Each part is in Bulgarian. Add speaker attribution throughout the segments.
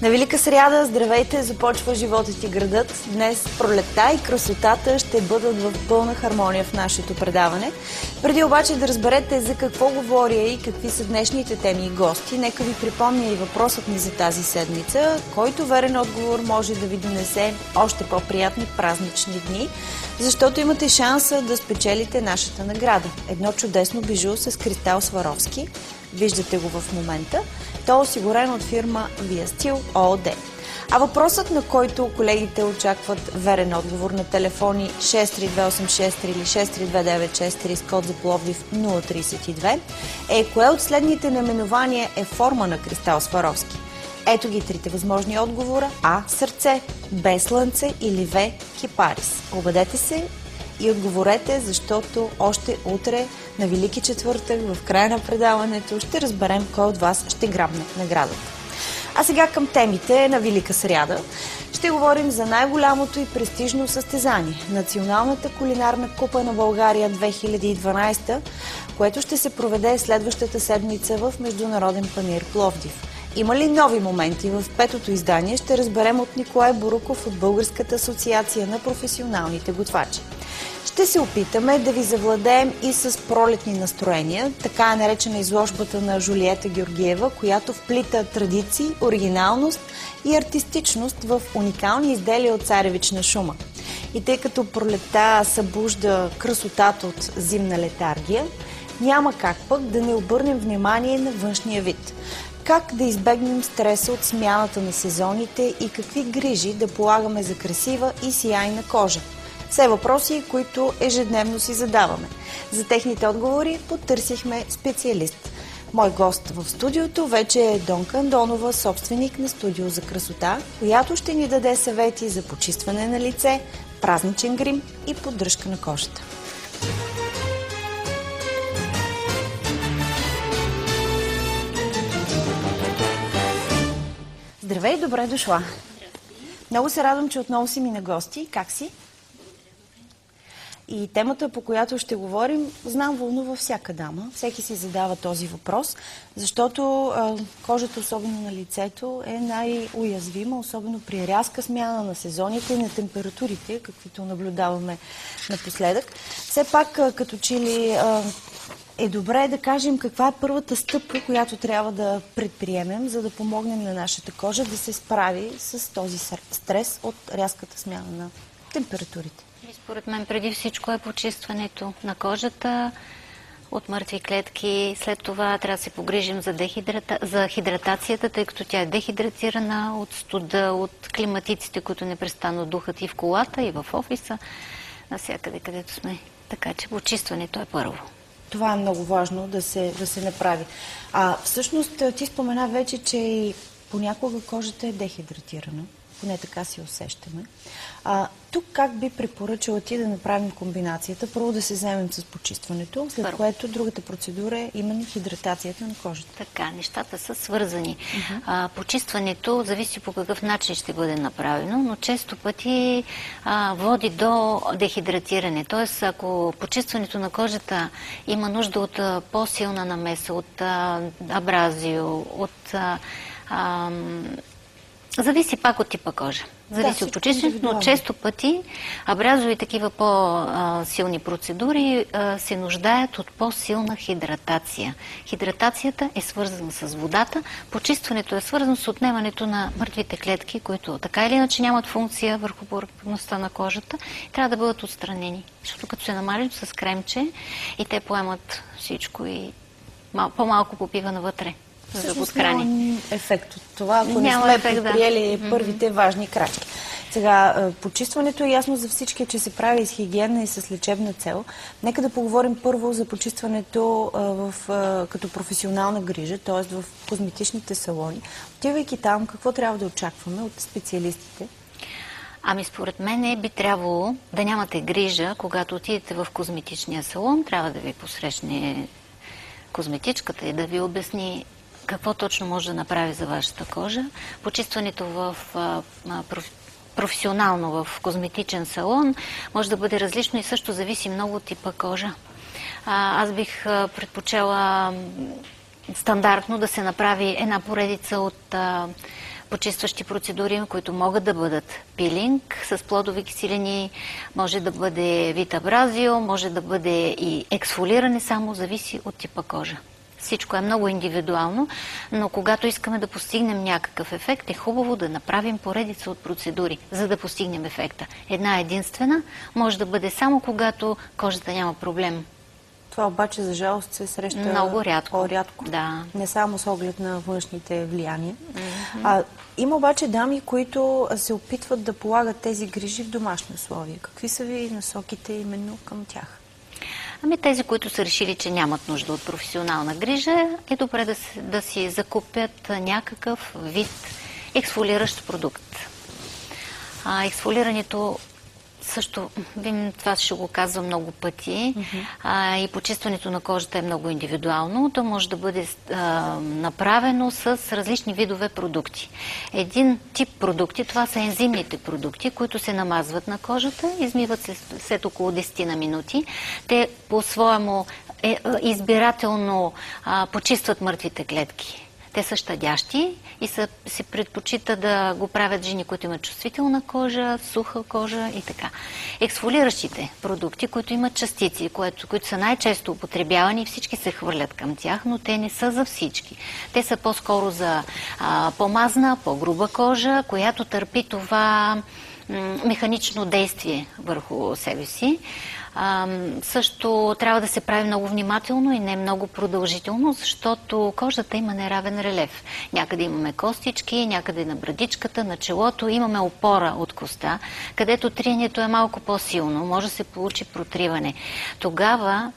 Speaker 1: На Велика сряда, здравейте, започва Животът и градът. Днес пролетта и красотата ще бъдат в пълна хармония в нашето предаване. Преди обаче да разберете за какво говоря и какви са днешните теми и гости, нека ви припомня и въпросът ни за тази седмица, който верен отговор може да ви донесе още по-приятни празнични дни, защото имате шанса да спечелите нашата награда. Едно чудесно бижу с кристал Сваровски. Виждате го в момента. То е осигурено от фирма Viastil ООД. А въпросът, на който колегите очакват верен отговор на телефони 63286 или 63296 с код за Пловдив 032 е кое от следните наименования е форма на кристал Сваровски. Ето ги трите възможни отговора. А. Сърце, Б. Слънце или В. Кипарис. Обадете се и отговорете, защото още утре на Велики четвъртък в края на предаването ще разберем кой от вас ще грабне наградата. А сега към темите на Велика сряда. Ще говорим за най-голямото и престижно състезание – Националната кулинарна купа на България 2012, което ще се проведе следващата седмица в Международен панаир Пловдив. Има ли нови моменти в петото издание, ще разберем от Николай Боруков от Българската асоциация на професионалните готвачи. Ще се опитаме да ви завладеем и с пролетни настроения, така е наречена изложбата на Жулиета Георгиева, която вплита традиции, оригиналност и артистичност в уникални изделия от царевична шума. И тъй като пролетта събужда красотата от зимна летаргия, няма как пък да не обърнем внимание на външния вид. Как да избегнем стреса от смяната на сезоните и какви грижи да полагаме за красива и сияйна кожа. Все въпроси, които ежедневно си задаваме. За техните отговори потърсихме специалист. Мой гост в студиото вече е Донка Андонова, собственик на студио за красота, която ще ни даде съвети за почистване на лице, празничен грим и поддръжка на кожата. Здравей, добре дошла. Много се радвам, че отново си ми на гости. Как си? И темата, по която ще говорим, знам, вълнува всяка дама. Всеки си задава този въпрос, защото кожата, особено на лицето, е най-уязвима, особено при рязка смяна на сезоните и на температурите, каквито наблюдаваме напоследък. Все пак, като че ли е добре да кажем каква е първата стъпка, която трябва да предприемем, за да помогнем на нашата кожа да се справи с този стрес от рязката смяна на температурите.
Speaker 2: И според мен преди всичко е почистването на кожата от мъртви клетки. След това трябва да се погрижим за хидратацията, тъй като тя е дехидратирана от студа, от климатиците, които непрестанно духат и в колата, и в офиса, навсякъде, където сме. Така че почистването е първо.
Speaker 1: Това е много важно да се направи. Всъщност ти спомена вече, че и понякога кожата е дехидратирана. Поне така си усещаме. Тук как би препоръчала ти да направим комбинацията? Първо да се вземем с почистването, след което другата процедура е именно хидратацията на кожата.
Speaker 2: Така, нещата са свързани. Почистването зависи по какъв начин ще бъде направено, но често пъти води до дехидратиране. Тоест, ако почистването на кожата има нужда от по-силна намеса, от абразио, от зависи пак от типа кожа. Зависи от почистването, но често пъти абразови такива по-силни процедури се нуждаят от по-силна хидратация. Хидратацията е свързана с водата, почистването е свързано с отнемането на мъртвите клетки, които така или иначе нямат функция върху повърхността на кожата и трябва да бъдат отстранени. Защото като се намалят с кремче и те поемат всичко и по-малко попива навътре.
Speaker 1: Всъщност няма ефект от това, ако не сме предприели първите важни крачки. Сега, почистването е ясно за всички, че се прави с хигиена и с лечебна цел. Нека да поговорим първо за почистването като професионална грижа, т.е. в козметичните салони. Отивайки там, какво трябва да очакваме от специалистите?
Speaker 2: Според мен би трябвало да нямате грижа, когато отидете в козметичния салон, трябва да ви посрещне козметичката и да ви обясни какво точно може да направи за вашата кожа. Почистването професионално в козметичен салон може да бъде различно и също зависи много от типа кожа. Аз бих предпочела стандартно да се направи една поредица от почистващи процедури, които могат да бъдат пилинг с плодови киселини, може да бъде вит абразио, може да бъде и ексфолиране, само зависи от типа кожа. Всичко е много индивидуално, но когато искаме да постигнем някакъв ефект, е хубаво да направим поредица от процедури, за да постигнем ефекта. Една единствена може да бъде само когато кожата няма проблем.
Speaker 1: Това обаче, за жалост, се среща
Speaker 2: много рядко.
Speaker 1: по-рядко.
Speaker 2: Да.
Speaker 1: Не само с оглед на външните влияния. Има обаче дами, които се опитват да полагат тези грижи в домашни условия. Какви са ви насоките именно към тях?
Speaker 2: Тези, които са решили, че нямат нужда от професионална грижа, е добре да си закупят някакъв вид ексфолиращ продукт. Ексфолирането също, това ще го казвам много пъти, и почистването на кожата е много индивидуално. То може да бъде направено с различни видове продукти. Един тип продукти, това са ензимните продукти, които се намазват на кожата, измиват се след около 10 на минути. Те по-своему избирателно почистват мъртвите клетки. Те са щадящи и се предпочита да го правят жени, които имат чувствителна кожа, суха кожа и така. Ексфолиращите продукти, които имат частици, които са най-често употребявани, всички се хвърлят към тях, но те не са за всички. Те са по-скоро за по-мазна, по-груба кожа, която търпи това механично действие върху себе си. Също трябва да се прави много внимателно и не много продължително, защото кожата има неравен релеф. Някъде имаме костички, някъде на брадичката, на челото, имаме опора от коста, където триенето е малко по-силно, може да се получи протриване. Тогава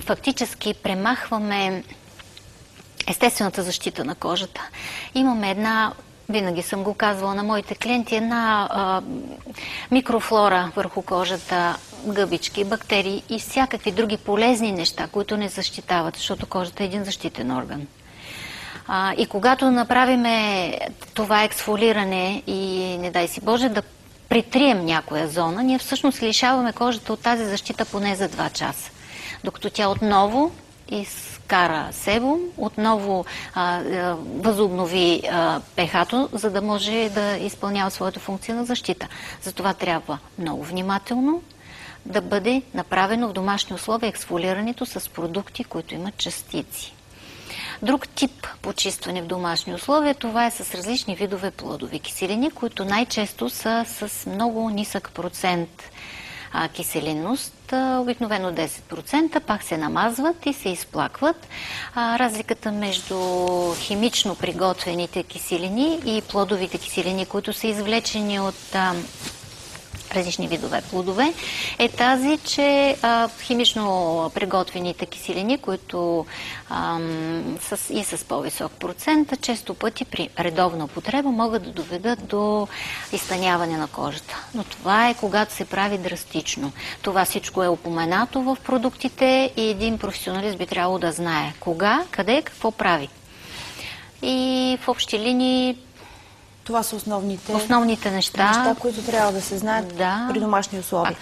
Speaker 2: фактически премахваме естествената защита на кожата. Имаме винаги съм го казвала на моите клиенти, една микрофлора върху кожата, гъбички, бактерии и всякакви други полезни неща, които не защитават, защото кожата е един защитен орган. И когато направиме това ексфолиране и, не дай си Боже, да притрием някоя зона, ние всъщност лишаваме кожата от тази защита поне за 2 часа. Докато тя отново изкара себум, отново възобнови pH-то, за да може да изпълнява своята функция на защита. Затова трябва много внимателно да бъде направено в домашни условия ексфолирането с продукти, които имат частици. Друг тип почистване в домашни условия, това е с различни видове плодови киселини, които най-често са с много нисък процент киселинност, обикновено 10%, пак се намазват и се изплакват. Разликата между химично приготвените киселини и плодовите киселини, които са извлечени от различни видове плодове, е тази, че химично приготвените киселини, които и с по-висок процент, често пъти при редовна употреба могат да доведат до изтъняване на кожата. Но това е когато се прави драстично. Това всичко е упоменато в продуктите и един професионалист би трябвало да знае кога, къде, какво прави. И в общи линии
Speaker 1: това са основните неща, които трябва да се знаят при домашни условия.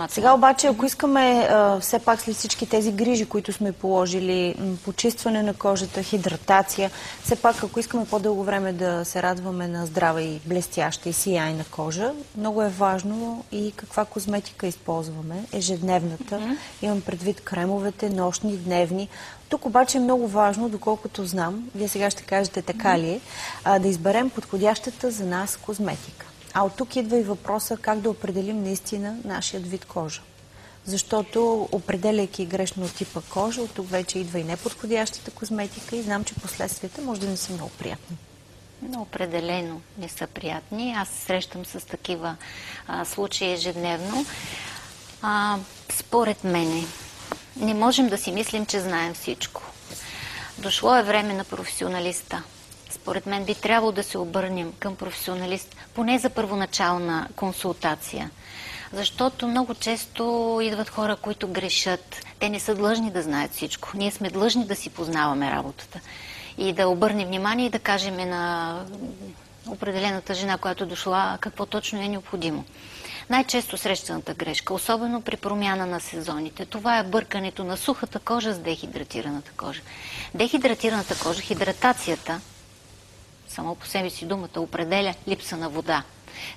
Speaker 1: Сега обаче, ако искаме все пак след всички тези грижи, които сме положили, почистване на кожата, хидратация, все пак ако искаме по-дълго време да се радваме на здрава и блестяща и сияйна кожа, много е важно и каква козметика използваме, ежедневната. Имам предвид кремовете, нощни, дневни. Тук обаче е много важно, доколкото знам, вие сега ще кажете така ли е, да изберем подходящата за нас козметика. А от тук идва и въпроса как да определим наистина нашият вид кожа. Защото определяйки грешно типа кожа, от тук вече идва и неподходящата козметика и знам, че последствията може да не са много приятни.
Speaker 2: Определено не са приятни. Аз срещам с такива случаи ежедневно. Според мене, не можем да си мислим, че знаем всичко. Дошло е време на професионалиста. Според мен би трябвало да се обърнем към професионалист, поне за първоначална консултация. Защото много често идват хора, които грешат. Те не са длъжни да знаят всичко. Ние сме длъжни да си познаваме работата. И да обърнем внимание и да кажем на определената жена, която дошла, какво точно е необходимо. Най-често срещаната грешка, особено при промяна на сезоните, това е бъркането на сухата кожа с дехидратираната кожа. Дехидратираната кожа, хидратацията, само по себе си думата определя липса на вода.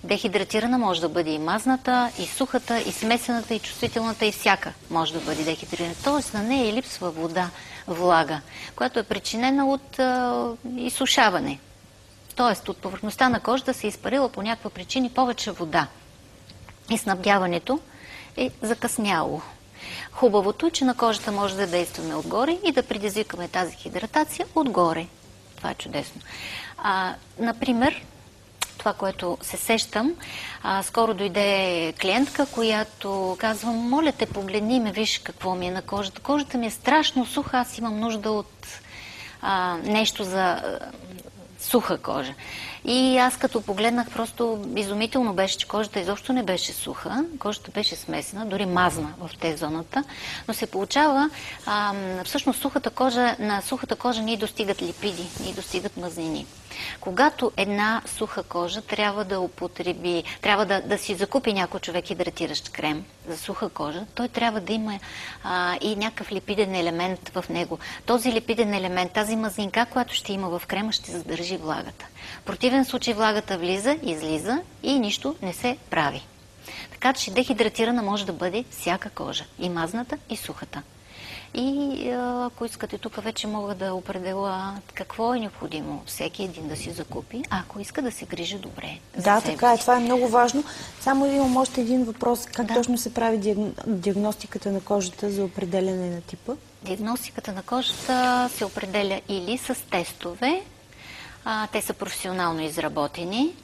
Speaker 2: Дехидратирана може да бъде и мазната, и сухата, и смесената, и чувствителната, и всяка може да бъде дехидратирана. Тоест на нея липсва вода, влага, която е причинена от изсушаване. Тоест от повърхността на кожата се изпарила по някаква причина повече вода. И снабдяването е закъсняло. Хубавото е, че на кожата може да действаме отгоре и да предизвикаме тази хидратация отгоре. Това е чудесно. Например, това, което се сещам, скоро дойде клиентка, която казва: моля те, погледни ме, виж какво ми е на кожата. Кожата ми е страшно суха, аз имам нужда от нещо за суха кожа. И аз като погледнах, просто изумително беше, че кожата изобщо не беше суха, кожата беше смесена, дори мазна в тези зоната, но се получава, всъщност на сухата кожа ни достигат липиди, ни достигат мазнини. Когато една суха кожа трябва да си закупи някой човек хидратиращ крем за суха кожа, той трябва да има и някакъв липиден елемент в него. Този липиден елемент, тази мазнинка, която ще има в крема, ще задържи влагата. В противен случай влагата влиза, излиза и нищо не се прави. Така че дехидратирана може да бъде всяка кожа. И мазната, и сухата. И ако искате, тук вече мога да определя какво е необходимо всеки един да си закупи, ако иска да се грижи добре.
Speaker 1: Да, така е. Това е много важно. Само имам още един въпрос. Как точно се прави диагностиката на кожата за определяне на типа?
Speaker 2: Диагностиката на кожата се определя или с тестове. Те са професионално изработени.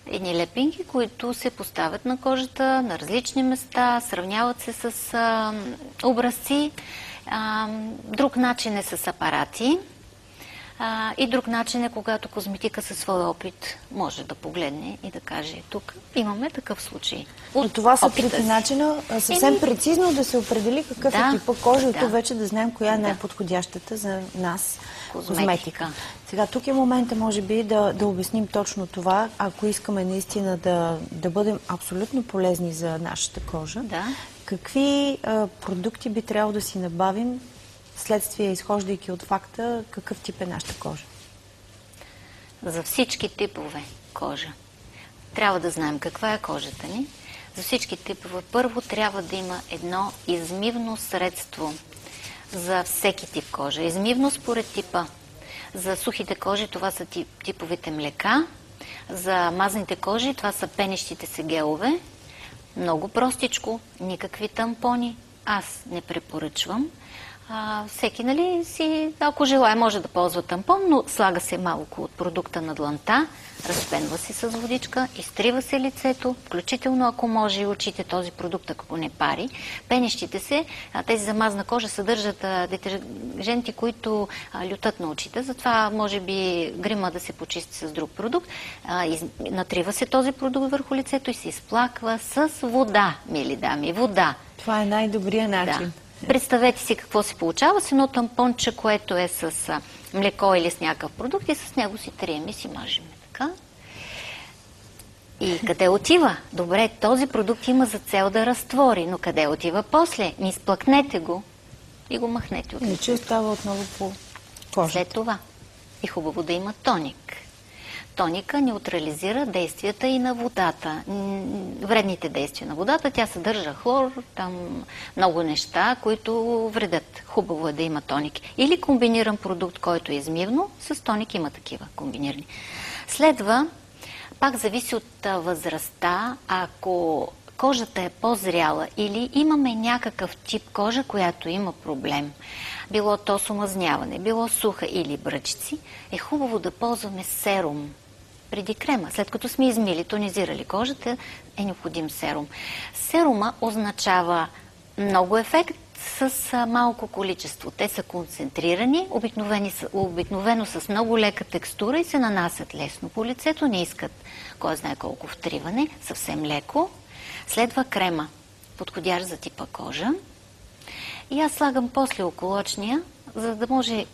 Speaker 2: Едни лепинки, които се поставят на кожата на различни места, сравняват се с образци. Друг начин е с апарати. И друг начин е, когато козметика със своя опит може да погледне и да каже: тук имаме такъв случай.
Speaker 1: Но това са трите начина. Съвсем прецизно да се определи какъв е типа кожа и то вече да знаем коя е най-подходящата за нас козметика. Сега тук е момента, може би, да обясним точно това, ако искаме наистина да бъдем абсолютно полезни за нашата кожа. Какви продукти би трябвало да си набавим, следствие, изхождайки от факта какъв тип е нашата кожа?
Speaker 2: За всички типове кожа трябва да знаем каква е кожата ни. За всички типове първо трябва да има едно измивно средство за всеки тип кожа. Измивно според типа. За сухите кожи това са типовите млека. За мазните кожи това са пенещите се гелове. Много простичко, никакви тампони. Аз не препоръчвам. Всеки, ако желая, може да ползва тампон, но слага се малко от продукта на дланта, разпенва се с водичка, изтрива се лицето, включително ако може и очите, този продукт, ако не пари. Пенещите се, тези за мазна кожа съдържат детерженти, които лютат на очите, затова може би грима да се почисти с друг продукт. Натрива се този продукт върху лицето и се изплаква с вода, мили дами, вода.
Speaker 1: Това е най-добрият начин.
Speaker 2: Представете си какво се получава с едно тампонче, което е с млеко или с някакъв продукт и с него си трием и си мажем. Така. И къде отива? Добре, този продукт има за цел да разтвори, но къде отива после? Не изплъкнете го и го махнете от лицето.
Speaker 1: Че остава отново по кожата.
Speaker 2: След това е хубаво да има тоник. Тоника неутрализира действията и на водата. Вредните действия на водата. Тя съдържа хлор, там много неща, които вредят. Хубаво е да има тоник. Или комбиниран продукт, който е измивно, с тоник има такива комбинирани. Следва, пак зависи от възрастта, ако кожата е по-зряла или имаме някакъв тип кожа, която има проблем, било то с омазняване, било суха или бръчици, е хубаво да ползваме серум преди крема. След като сме измили, тонизирали кожата, е необходим серум. Серума означава много ефект с малко количество. Те са концентрирани, обикновено с много лека текстура и се нанасят лесно по лицето. Не искат кой знае колко втриване, съвсем леко. Следва крема, подходящ за типа кожа. И аз слагам после околочния, за да може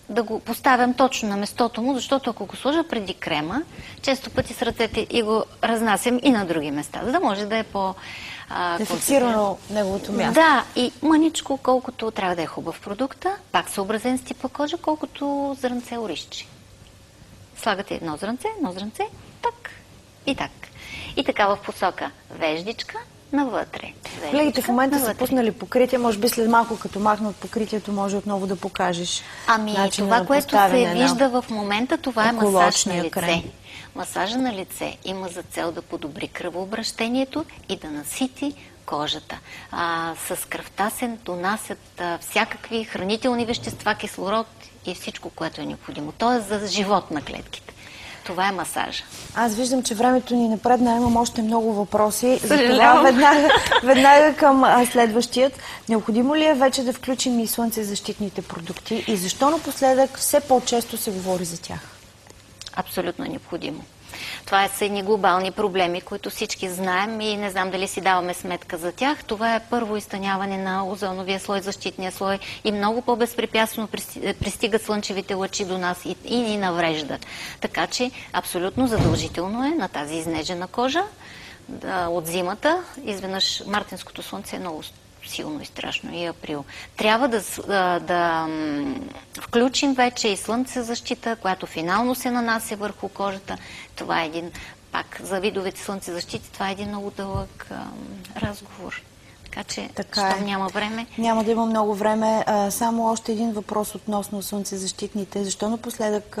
Speaker 2: да го поставям точно на местото му, защото ако го сложа преди крема, често пъти с ръцете и го разнасям и на други места, за да може да е
Speaker 1: фиксирано неговото място.
Speaker 2: Да, и мъничко, колкото трябва да е хубав продукта, пак съобразен с типа кожа, колкото зрънце оризче. Слагате едно зранце, так и так. И така в посока веждичка навътре.
Speaker 1: Колегите в момента са пуснали покритие, може би след малко като махнат покритието, може отново да покажеш.
Speaker 2: Това, което се вижда в момента, това е масаж на лице. Крем. Масажа на лице има за цел да подобри кръвообращението и да насити кожата. С кръвта се донасят всякакви хранителни вещества, кислород и всичко, което е необходимо. То е за живот на клетките. Това е масажа. Аз
Speaker 1: виждам, че времето ни напредна, имам още много въпроси. Затова веднага към следващият. Необходимо ли е вече да включим и слънцезащитните продукти и защо напоследък все по-често се говори за тях?
Speaker 2: Абсолютно необходимо. Това са едни глобални проблеми, които всички знаем и не знам дали си даваме сметка за тях. Това е първо изтъняване на озоновия слой, защитния слой и много по-безпрепятствено пристигат слънчевите лъчи до нас и ни навреждат. Така че абсолютно задължително е на тази изнежена кожа от зимата. Изведнъж мартинското слънце е много силно и страшно, и април. Трябва да включим вече и слънцезащита, която финално се нанася върху кожата. Това е пак за видовете слънцезащити, това е един много дълъг разговор. Така че, щом няма време...
Speaker 1: Няма да има много време. Само още един въпрос относно слънцезащитните. Защо напоследък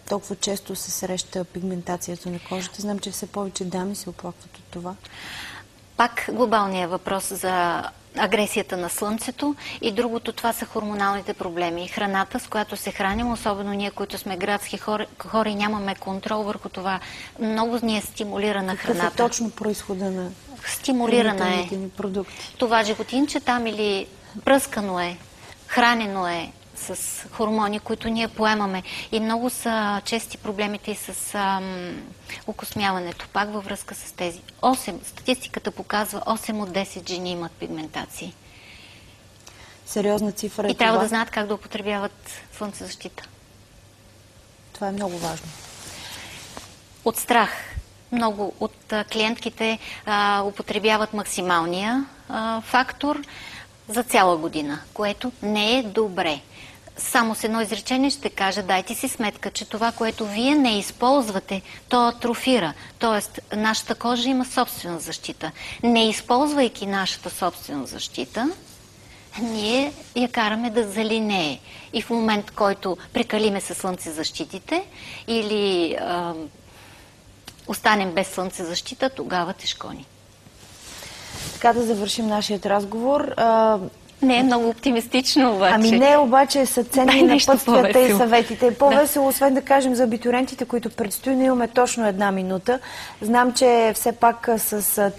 Speaker 1: толкова често се среща пигментацията на кожата? Знам, че все повече дами се оплакват от това.
Speaker 2: Пак глобалният въпрос за агресията на слънцето и другото, това са хормоналните проблеми. Храната, с която се храним, особено ние, които сме градски хора и нямаме контрол върху това, много ни е стимулирана храната.
Speaker 1: Какъв е точно произхода на
Speaker 2: хранителните
Speaker 1: ни продукти?
Speaker 2: Това животинче там или пръскано е, хранено е с хормони, които ние поемаме. И много са чести проблемите и с окосмяването. Пак във връзка с тези. Статистиката показва 8 от 10 жени имат пигментации.
Speaker 1: Сериозна цифра е.
Speaker 2: И трябва да знаят как да употребяват слънцезащита.
Speaker 1: Това е много важно.
Speaker 2: От страх. Много от клиентките употребяват максималния фактор за цяла година, което не е добре. Само с едно изречение ще кажа, дайте си сметка, че това, което вие не използвате, то атрофира. Тоест, нашата кожа има собствена защита. Не използвайки нашата собствена защита, ние я караме да залинее. И в момент, който прекалиме със слънцезащитите или останем без слънцезащита, тогава тежко ни.
Speaker 1: Така да завършим нашият разговор.
Speaker 2: Не е много оптимистично, обаче.
Speaker 1: Не, обаче са ценни напътствията и съветите. По-весело, освен да кажем за абитурентите, които предстои, но имаме точно 1 минута. Знам, че все пак с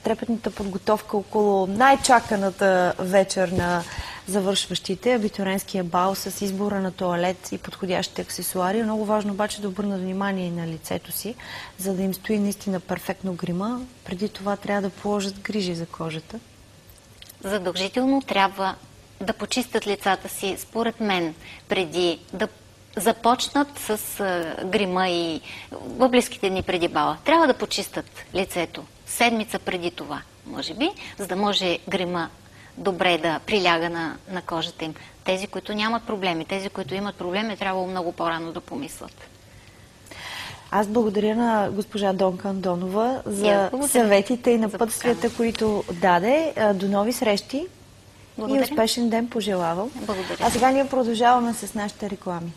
Speaker 1: трепетната подготовка около най-чаканата вечер на завършващите, абитурентския бал с избора на тоалет и подходящите аксесуари. Много важно обаче да обърнат внимание и на лицето си, за да им стои наистина перфектно грима. Преди това трябва да положат грижи за кожата.
Speaker 2: Задължително трябва да почистят лицата си, според мен, преди да започнат с грима и в близките дни преди бала. Трябва да почистят лицето седмица преди това, може би, за да може грима добре да приляга на кожата им. Тези, които нямат проблеми, тези, които имат проблеми, трябва много по-рано да помислят. Аз благодаря на госпожа Донка Андонова за съветите и напътствията, които даде. До нови срещи и успешен ден пожелавам. Благодаря.
Speaker 1: А сега ние продължаваме с нашите реклами.